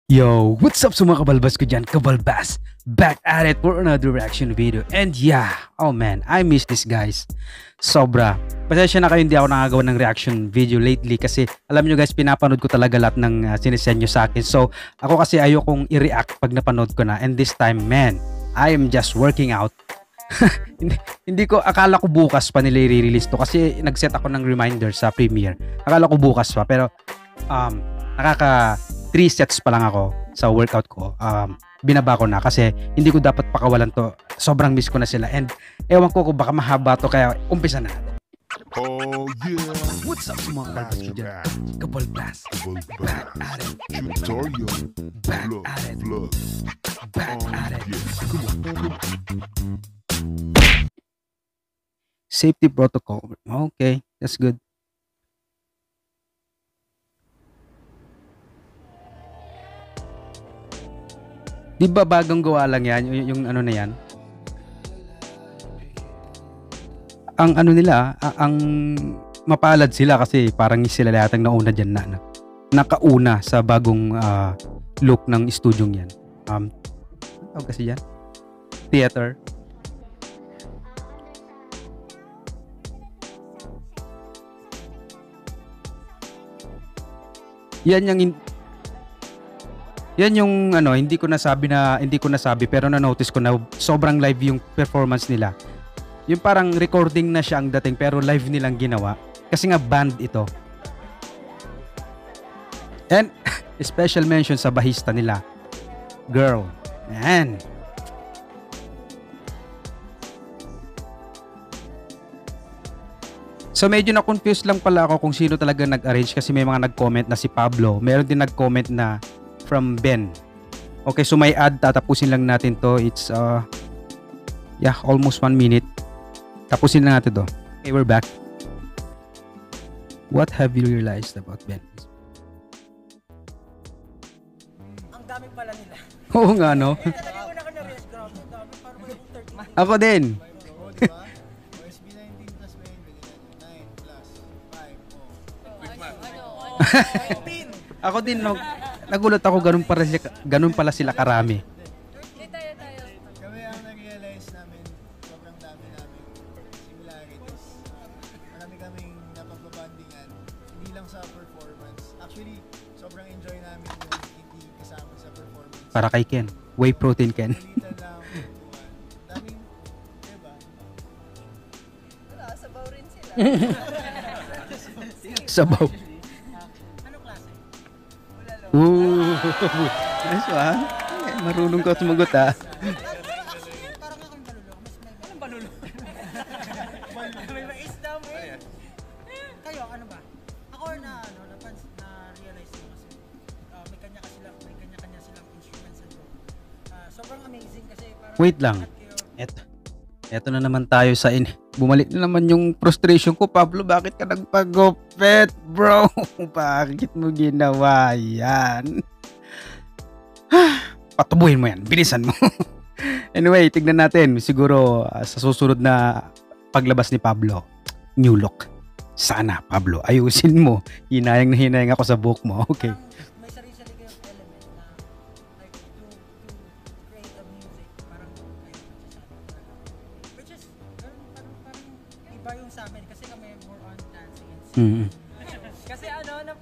Yo, what's up sa mga kabalbas ko dyan? Kabalbas! Back at it for another reaction video. And yeah, oh man, I miss this guys. Sobra. Pasensya na kayo, hindi ako nakagawa ng reaction video lately kasi alam nyo guys, pinapanood ko talaga lahat ng sinesend nyo sa akin. So, ako kasi ayokong i-react pag napanood ko na. And this time, man, I am just working out. hindi ko, akala ko bukas pa nila i-release to kasi nag-set ako ng reminder sa Premiere. Akala ko bukas pa, pero nakaka 3 sets pa lang ako sa workout ko. Binaba ko na kasi hindi ko dapat pakawalan to. Sobrang miss ko na sila and ewan ko kung baka mahaba to kaya umpisa na natin. Oh yeah. What's up sa mga kalbas ko dyan? Kabalbas. Back at it. Tutorial. Back at it. Back at it. Come on. Safety protocol. Okay, that's good. Di ba bagong gawa lang yan? Yung ano na yan? Ang ano nila, ang mapalad sila kasi parang sila lahat ang nauna dyan na nakauna sa bagong look ng studyong yan. Ano kasi yan? Theater. Yan yung ano, hindi ko nasabi pero na-notice ko na sobrang live yung performance nila. Yung parang recording na siya ang dating pero live nilang ginawa kasi nga band ito. And special mention sa bahista nila. Girl. Man. So medyo na-confuse lang pala ako kung sino talaga nag-arrange kasi may mga nag-comment na si Pablo. Meron din nag-comment na from Ben. Okay, so may ad, tatapusin lang natin to. It's almost 1 minute. Tapusin lang natin to. Okay, we're back. What have you realized about Ben? Ang dami pala nila. Oo nga, no? Ako din. Ako din, no, nagulat ako ganun pala sila karami. Kami ang nag-realize namin, sobrang dami namin similarities. Marami kaming napagbabandingan, hindi lang sa performance. Actually, sobrang enjoy namin yung hindi kasama sa performance. Para kay Ken. Whey protein Ken. Kulitan lang, daming, diba? Wala, sabaw rin sila. Sabaw. Anong klase? Ooh. Nice one. Marunong ka sumagot ha. Parang akong balulo. Anong balulo? May mais daw mo eh. Kayo, ano ba? Ako na-realize ko kasi may kanya-kanya silang instruments and sobrang amazing kasi parang Wait lang. Eto na naman tayo sa bumalik na naman yung frustration ko. Pablo, bakit ka nagpagupit, bro? Bakit mo ginawa yan? Patubuhin mo yan. Bilisan mo. Anyway, tignan natin. Siguro sa susunod na paglabas ni Pablo, new look. Sana, Pablo, ayusin mo. Hinayang na hinayang ako sa buhok mo. Okay. may sarili-sarili kayong element na like to create a music parang kayo nagsasabi which is parang iba yung sa amin kasi kami more on dancing and singing. Kasi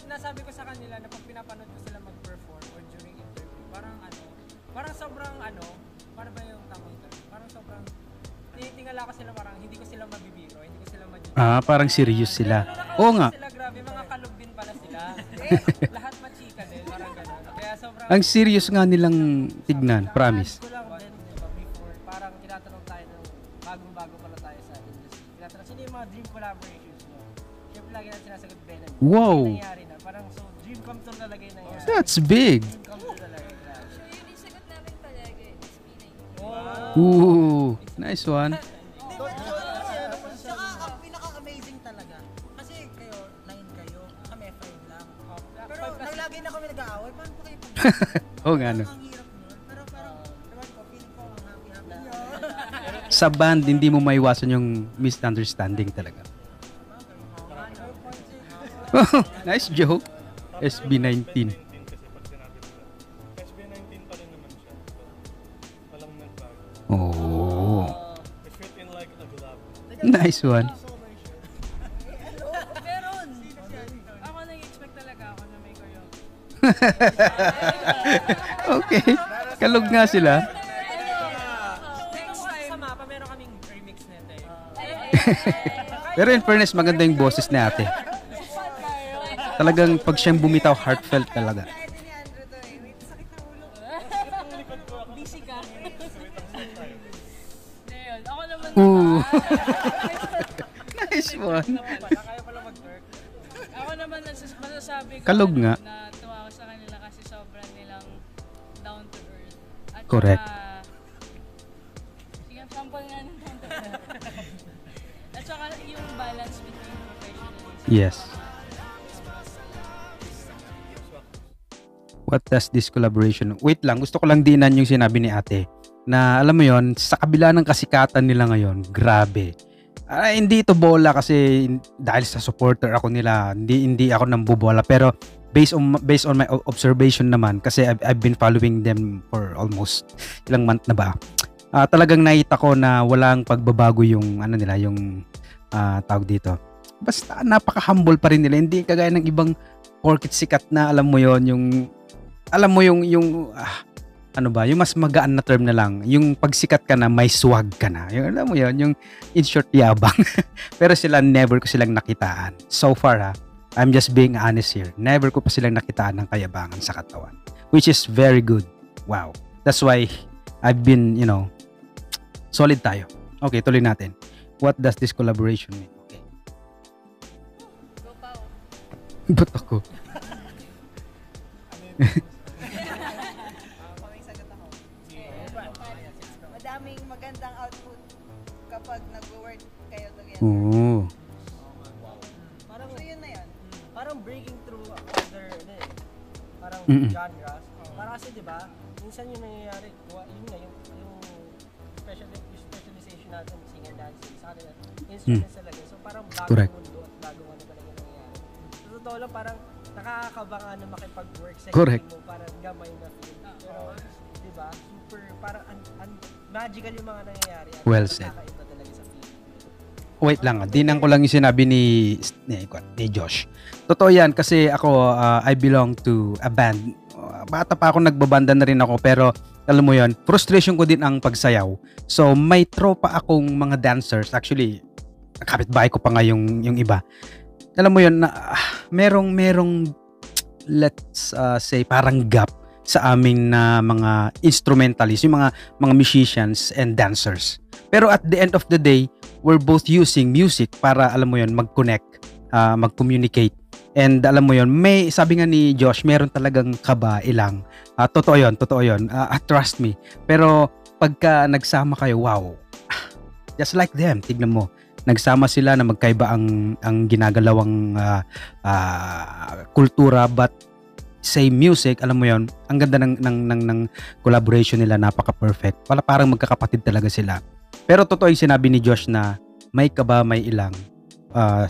nasabi ko sa kanila na pag pinapanood ko sila mag-perform or during interview parang sobrang paano ba yung tamang term? Parang sobrang tinitingala ko sila, parang hindi ko sila mabibiro, hindi ko sila Parang serious sila. Oo nga. Sila, grabe, mga kalog din pala sila. Lahat machika din, parang gano'n. Kaya sobrang... Ang serious nga nilang tignan, promise. Ko lang din, diba, before, parang tinatanong tayo ng bagong-bago pala tayo sa industry. Tinatanong, sino yung mga dream collaborations mo? Siyempre lagi natin sinasagot Ben. Wow. Nangyari na, parang so dream come true talaga yung nangyari. That's big. Dream come true talaga. Grabe. Yun yung sagot namin palagi, SB19. Wow. Ooh, nice one. Tsaka ang pinaka-amazing talaga. Kasi kayo, 9 kayo, kami 5 lang. Pero lagi na kami nag-aaway, paano pa kayo Oo nga, no. Ang hirap nun. Pero parang, ewan ko, feeling ko ang happy-happy. Sa band, hindi mo maiwasan yung misunderstanding talaga. Nice joke. SB19. Oh. It fit in like a glove. Nice one. Meron. Ako nag-expect talaga ako na may choreo. Okay. Kalog nga sila. Sa mapa, meron kaming remix nito eh. Pero in fairness, maganda yung boses ni ate. Talagang pag siyang bumitaw, heartfelt talaga. Busy ka. Ayun, ako naman Ooh. naman. Nice one. Kaya pala mag-work. Ako naman masasabi ko Kalog nga. na tuwa ako sa kanila kasi sobrang nilang down to earth. At Correct. Sige, sample nga ng down to earth. At saka yung balance between professionalism. Yes. What does this collaboration? Wait lang, gusto ko lang dinan yung sinabi ni ate. Na alam mo yon, sa kabila ng kasikatan nila ngayon, grabe. Hindi ito bola kasi dahil sa supporter ako nila, hindi ako nambobola, pero based on my observation naman kasi I've been following them for almost ilang month na ba. Talagang nakita ko na walang pagbabago yung ano nila, yung tawag dito. Basta napaka-humble pa rin nila, hindi kagaya ng ibang porkit sikat na alam mo yon, yung alam mo yung ano ba, yung mas magaan na term na lang, yung pagsikat ka na may swag ka na, yung alam mo yon, yung in short yabang. Pero sila never ko silang nakitaan so far. I'm just being honest here, never ko pa silang nakitaan ng kayabangan sa katawan, which is very good. Wow, that's why I've been, you know, solid tayo. Okay, tuloy natin. What does this collaboration mean? Okay. Go Pao. Ba't ako? Sagot ako. Madaming magandang output kapag nag-work kayo together. Oo. Parang, So yun na yun. parang breaking through other, ano eh, parang Mm-mm. genres. Parang kasi diba, minsan yung nangyayari, yun nga, yung specialization natin, sing and dancing, sa kanila, instruments talaga. So parang bagong Correct. mundo at bagong ano talaga nangyayari. So totoo lang, parang nakakakaba nga na makipag-work sa Correct. mo, parang gamay na feel. Pero, diba, super, parang magical yung mga nangyayari. At Well said. nakakaiba talaga sa feel. Wait lang, dinan ko lang yung sinabi ni Josh. Totoo yan kasi ako, I belong to a band. Bata pa ako, nagbabanda na rin ako, pero alam mo yon, frustration ko din ang pagsayaw. So may tropa akong mga dancers, actually kapitbahay ko pa nga yung iba. Alam mo yon, merong let's say parang gap sa aming na mga instrumentalists, yung mga musicians and dancers. Pero at the end of the day, we're both using music para alam mo yon, mag-connect, mag-communicate. And alam mo yon, may sabi nga ni Josh, meron talagang kaba ilang. Totoo yon. Trust me. Pero pagka nagsama kayo, wow. Just like them, tignan mo. Nagsama sila na magkaiba ang ginagalawang kultura, but same music, alam mo yon, ang ganda ng collaboration nila, napaka-perfect. Parang magkakapatid talaga sila. Pero totoo yung sinabi ni Josh na may kaba, may ilang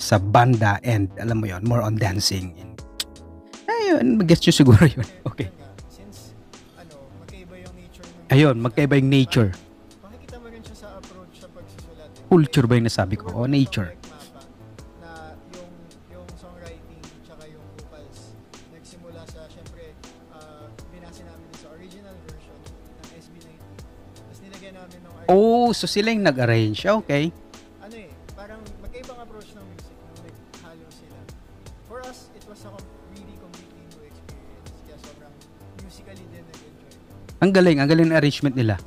sa banda and alam mo yon, more on dancing. Ayun, mag-guess nyo siguro yun. Okay. Since, magkaiba yung nature ng... Ayun, magkaiba yung nature. Makikita mo rin siya sa approach sa pagsusulat. Culture ba yung nasabi ko? O nature. Na yung songwriting tsaka yung vocals nagsimula sa, syempre, binase namin sa original version ng SB19. Tapos nilagyan namin ng Oh, so sila yung nag-arrange. Okay. parang magkaibang approach ng music nung naghalo sila. For us, it was a really completely new experience. Kaya sobrang musically din nag-enjoy. Ang galing ng arrangement nila.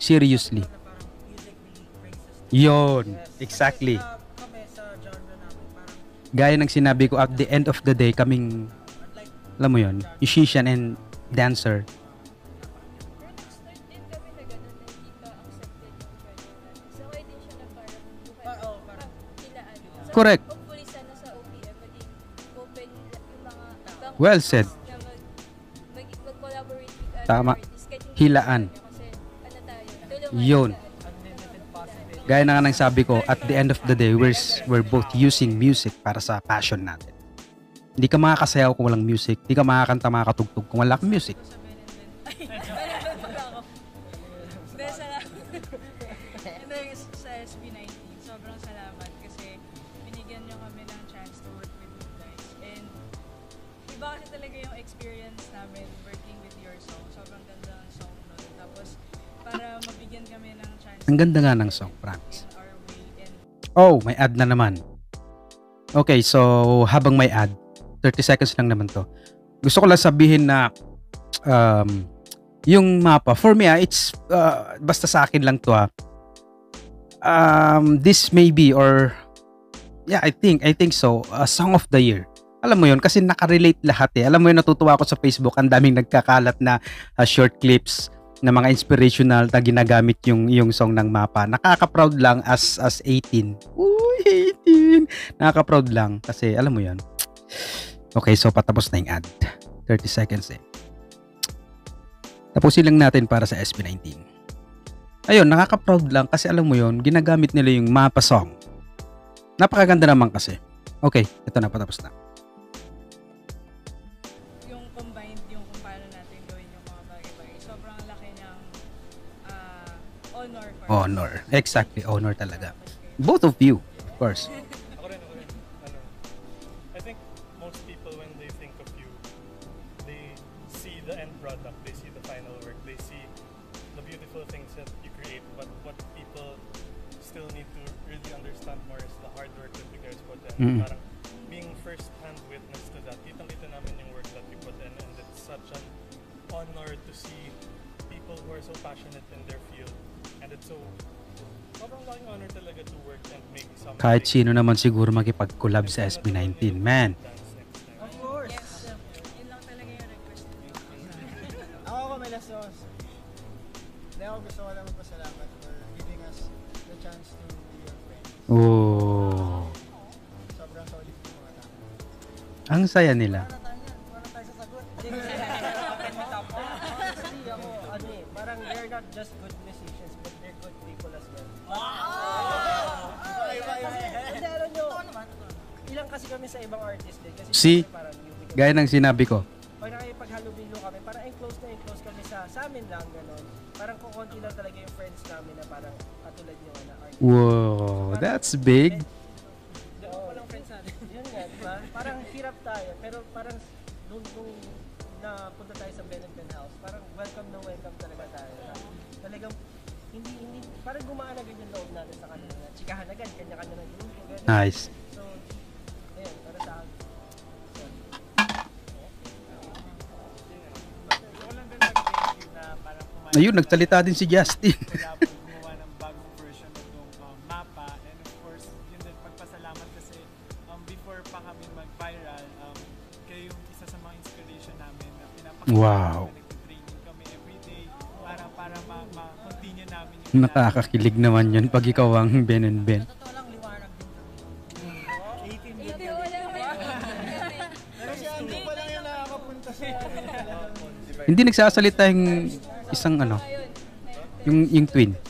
Seriously. Na parang musically praises. Yon, exactly. Kami sa genre namin, parang Gaya ng sinabi ko, at the end of the day, kaming, alam mo yon, musician and dancer. Pero nag-start din kami na gano'n na hindi pa accepted yung genre natin. So, kaya din siya na parang buhay. parang Kilaan. So, Correct. hopefully sana sa OPM maging open yung mga ibang Well said. na mag-collaborate with other Tama. artists. Kahit hindi Hilaan. kanya kasi ano tayo, tulungan Yun. tayo. unlimited possibility. Gaya na nga ng sabi ko, at the end of the day, we're both using music para sa passion natin. Hindi ka makakasayaw kung walang music. Hindi ka makakanta, makakatugtog kung wala kang music. Hindi, salamat. And then sa SB19, sobrang salamat kasi binigyan nyo kami ng chance to work with you guys. And iba kasi talaga yung experience namin working with your song. Sobrang ganda ng song nun. Tapos para mabigyan kami ng chance Ang ganda nga ng song, promise. in our way. And Oh, may ad na naman. Okay, so habang may ad, 30 seconds lang naman to. Gusto ko lang sabihin na yung mapa, for me, it's basta sa akin lang to this may be or yeah, I think so, Song of the Year. Alam mo yun, kasi nakarelate lahat eh. Alam mo yun, natutuwa ako sa Facebook, ang daming nagkakalat na short clips na mga inspirational na ginagamit yung song ng mapa. Nakaka-proud lang as 18. Uy, 18! Nakaka-proud lang kasi alam mo yun. Okay, so patapos na yung ad. 30 seconds eh. Tapusin lang natin para sa SB19. Ayun, nakaka-proud lang kasi alam mo yun, ginagamit nila yung mapa song. Napakaganda naman kasi. Okay, ito na, patapos na. yung combined yung kung paano natin gawin yung mga bagay-bagay. Sobrang laki ng honor for us. Honor. Exactly, honor talaga. Both of you, of course. Ako rin. I think most people when they think of you, they see the end product, they see the final work, they see the beautiful things that you create. But what people still need to really understand more is the hard work that you guys put in. Parang being first-hand witness to that, kitang-kita namin yung work that you put in, and it's such an honor to see people who are so passionate in their field, and it's so sobrang laking honor talaga to work and make something. Kahit sino naman siguro makipag-collab sa SB19, man. Of course. Yes, yun lang talaga yung request niyo. Ako may last sauce. Hindi ako gusto ko lang magpasalamat for giving us the chance to be your friends. Oh, Sobrang solid yung mga tao. ang saya nila. Wala tayo sa sagot. Honestly, ako, parang they're not just good musicians, but they're good people as well. Kasi alam nyo, ilang kasi kami sa ibang artist din. Kasi See? syempre parang newbie kami. Gaya ng sinabi ko. Pag nakipaghalubilo kami, parang enclose kami sa amin lang, gano'n. Parang kukunti lang talaga yung friends namin na parang katulad nyo na artist. Wow, that's big. Walang friends natin. Yun nga, diba? Parang hirap tayo, pero parang nung napunta tayo sa Ben and Ben House, parang welcome na welcome talaga tayo. Talagang hindi parang gumaan agad yung loob natin sa kanila. Chikahan agad, kanya-kanya ng grupo, gano'n. Nice. So, ayun, para sa akin. Ako lang din nag-thank you na parang kumain Ayun, nagsalita din si Justin. collab, gumawa ng bagong version ng mapa. And of course, yun din, pagpasalamat kasi before pa kami mag-viral, kayo yung isa sa mga inspiration namin na pinapakita Wow. namin, nag-training kami everyday para ma-continue namin yung Nakakakilig naman yun pag ikaw ang Ben and Ben. Totoo lang, liwanag din kami. 18 Hindi, years. wala naman. Pero si Andrew pa lang yung nakakapunta sa Hindi nagsasalita yung isang ano, yung twin. 18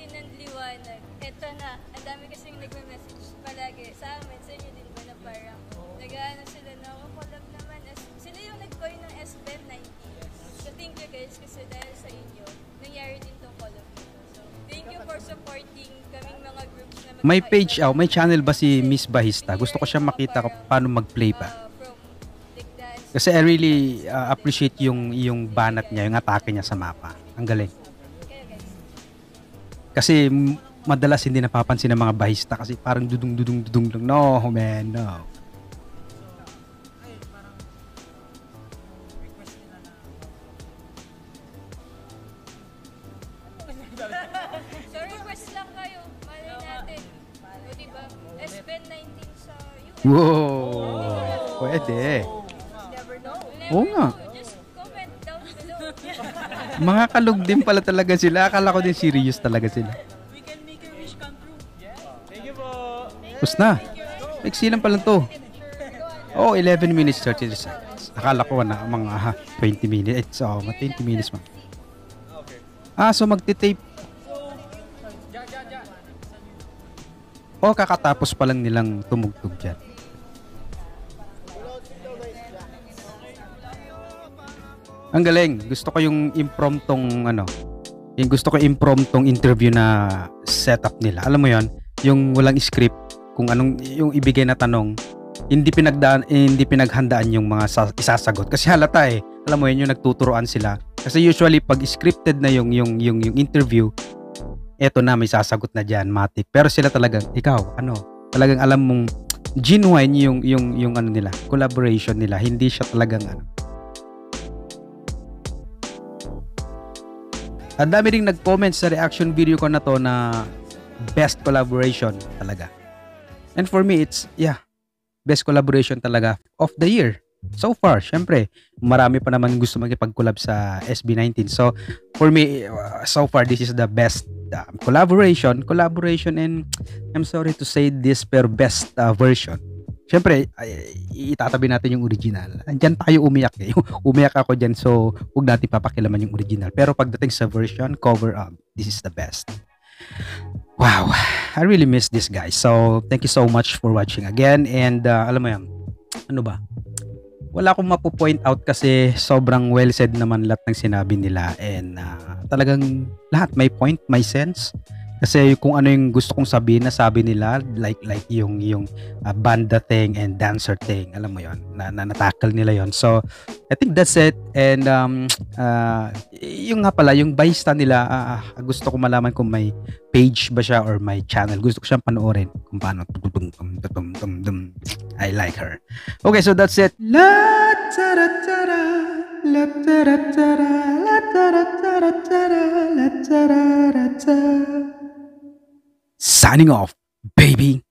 ng liwanag. Eto na, ang dami kasing nagme-message palagi sa amin, sa inyo din ba na parang nag-ano sila na collab naman. Sila yung nag-coin ng SBEN 90. So thank you guys kasi dahil sa inyo, nangyari din tong collab nito. So thank you for supporting kaming mga groups na May page, may channel ba si Miss Bahista? Gusto ko siya makita paano mag-play pa. From like dance. Kasi I really appreciate yung banat niya, yung atake niya sa mapa. Ang galing. Kaya guys, Kasi madalas hindi napapansin ng mga bahista kasi parang dudung lang. No, man, no. Ay, parang request nila na so request lang kayo. Malay natin. O diba? SBEN 19 sa US. Wow, pwede. Never know. Oo nga. Just comment down below. Mga kalug din pala talaga sila. Akala ko din serious talaga sila. we can make your wish come true. Thank you po. Tapos na. Maiksi lang pala to. Oh, 11 minutes 30 seconds. Akala ko na mga 20 minutes. So, 20 minutes man. So magti-tape. Kakatapos pa lang nilang tumugtog dyan. Ang galing. Gusto ko yung impromptong ano, yung gusto ko impromptong interview na setup nila. Alam mo 'yon, yung walang script, kung anong yung ibigay na tanong, hindi pinaghandaan yung mga isasagot kasi halata eh. Alam mo 'yun, yung nagtuturoan sila. Kasi usually pag scripted na yung interview, eto na may sasagot na diyan, matik. Pero sila talagang ikaw, ano, talagang alam mong genuine yung ano nila, collaboration nila. Hindi siya talagang ano. Ang dami ring nag-comment sa reaction video ko na to na best collaboration talaga. And for me, it's, best collaboration talaga of the year. So far, syempre, marami pa naman gusto magipag-collab sa SB19. So, for me, so far, this is the best collaboration, and I'm sorry to say this, pero best version. Syempre, itatabi natin yung original. Diyan tayo umiyak eh. Umiyak ako dyan, so huwag natin papakilaman yung original. Pero pagdating sa version, cover up, this is the best. Wow, I really miss this guys. So, thank you so much for watching again. And alam mo yan, ano ba? Wala akong mapo-point out kasi sobrang well said naman lahat ng sinabi nila. And talagang lahat may point, may sense. Kasi kung ano yung gusto kong sabihin, nasabi nila, like yung banda thing and dancer thing, alam mo yon, na natakal nila yon. So I think that's it. And yung nga pala, yung Baista nila, gusto ko malaman kung may page ba siya or may channel. Gusto ko siyang panoorin kung paano. I like her. Okay, so that's it. Signing off, baby.